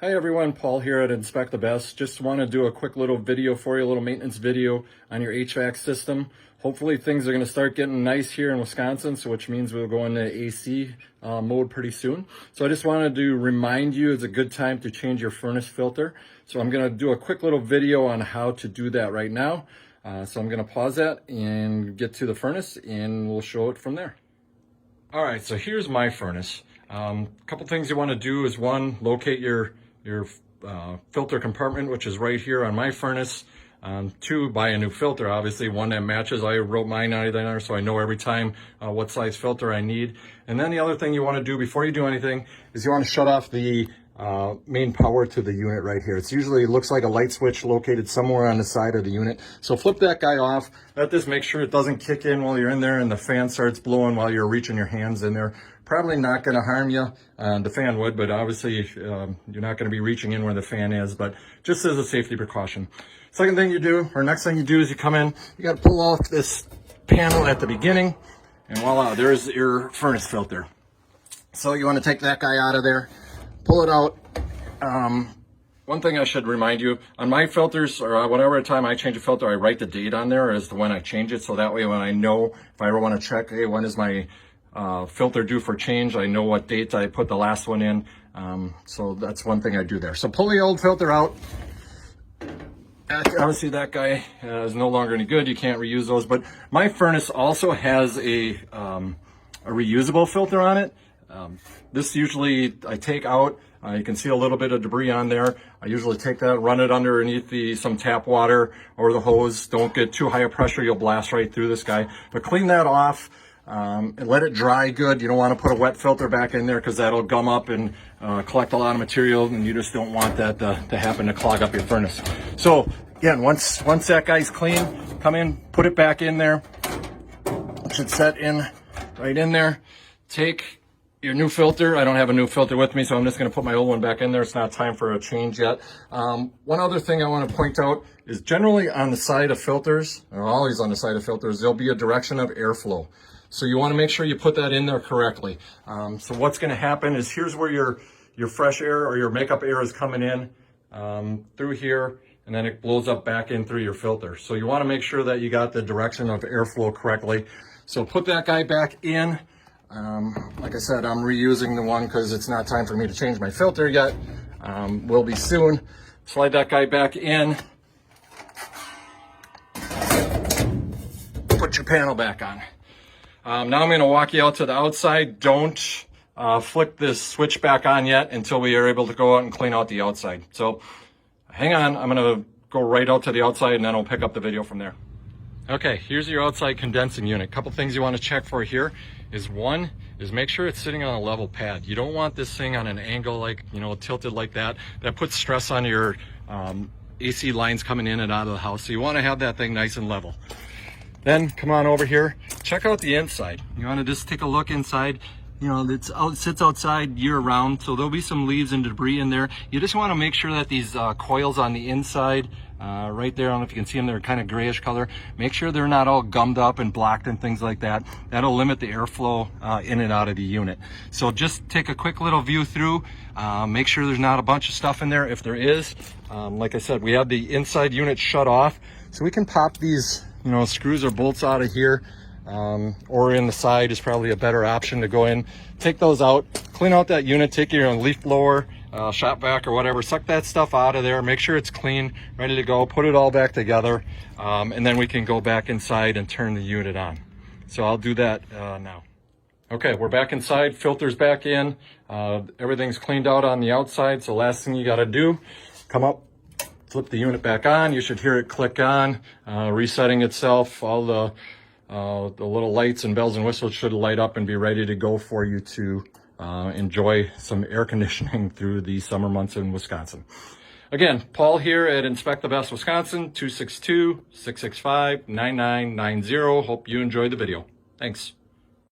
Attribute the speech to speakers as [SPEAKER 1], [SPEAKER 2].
[SPEAKER 1] Hi everyone, Paul here at Inspect the Best. Just want to do a quick little video for you, a little maintenance video on your HVAC system. Hopefully things are going to start getting nice here in Wisconsin, so which means we'll go into AC mode pretty soon. So I just wanted to remind you it's a good time to change your furnace filter. So I'm going to do a quick little video on how to do that right now. So I'm going to pause that and get to the furnace and we'll show it from there. All right, so here's my furnace. A couple things you want to do is one, locate your filter compartment, which is right here on my furnace. Two, buy a new filter, obviously one that matches. I wrote mine on there so I know every time what size filter I need. And then the other thing you want to do before you do anything is you want to shut off the main power to the unit right here. It looks like a light switch located somewhere on the side of the unit. So flip that guy off. Let this make sure it doesn't kick in while you're in there and the fan starts blowing while you're reaching your hands in there. Probably not going to harm you. The fan would, but obviously you're not going to be reaching in where the fan is, but just as a safety precaution. Second thing you do, or next thing you do, is you come in, you got to pull off this panel at the beginning, and voila, there's your furnace filter. So you want to take that guy out of there, pull it out. One thing I should remind you, on my filters, or whatever time I change a filter, I write the date on there as to when I change it, so that way when I know, if I ever want to check, hey, when is my filter due for change, I know what date I put the last one in. So that's one thing I do there. So pull the old filter out. Obviously that guy is no longer any good. You can't reuse those, but my furnace also has a reusable filter on it. This usually I take out. You can see a little bit of debris on there. I usually take that, run it underneath some tap water or the hose. Don't get too high a pressure, you'll blast right through this guy. But clean that off. And let it dry good. You don't want to put a wet filter back in there because that'll gum up and collect a lot of material, and you just don't want that to happen to clog up your furnace. So again, once that guy's clean, come in, put it back in there. It should set in right in there. Take your new filter. I don't have a new filter with me, so I'm just going to put my old one back in there. It's not time for a change yet. One other thing I want to point out is generally on the side of filters, or always on the side of filters, there'll be a direction of airflow. So you want to make sure you put that in there correctly. So what's going to happen is here's where your fresh air or your makeup air is coming in through here, and then it blows up back in through your filter. So you want to make sure that you got the direction of airflow correctly. So put that guy back in. Like I said, I'm reusing the one because it's not time for me to change my filter yet. Will be soon. Slide that guy back in. Put your panel back on. Now I'm going to walk you out to the outside. Don't flick this switch back on yet until we are able to go out and clean out the outside. So hang on, I'm going to go right out to the outside and then I'll pick up the video from there. Okay, here's your outside condensing unit. Couple things you want to check for here is one, is make sure it's sitting on a level pad. You don't want this thing on an angle like, tilted like that. That puts stress on your AC lines coming in and out of the house. So you want to have that thing nice and level. Then come on over here, check out the inside. You want to just take a look inside. It sits outside year round, so there'll be some leaves and debris in there. You just want to make sure that these coils on the inside, right there, I don't know if you can see them, they're kind of grayish color. Make sure they're not all gummed up and blocked and things like that. That'll limit the airflow in and out of the unit. So just take a quick little view through. Make sure there's not a bunch of stuff in there. If there is, like I said, we have the inside unit shut off, so we can pop these screws or bolts out of here, or in the side is probably a better option to go in. Take those out, clean out that unit, take your leaf blower, shop vac or whatever, suck that stuff out of there, make sure it's clean, ready to go, put it all back together, and then we can go back inside and turn the unit on. So I'll do that now. Okay, we're back inside, filter's back in, everything's cleaned out on the outside, so last thing you got to do, come up, flip the unit back on. You should hear it click on, resetting itself. All the little lights and bells and whistles should light up and be ready to go for you to enjoy some air conditioning through the summer months in Wisconsin. Again, Paul here at Inspect the Best Wisconsin, 262-665-9990. Hope you enjoyed the video. Thanks.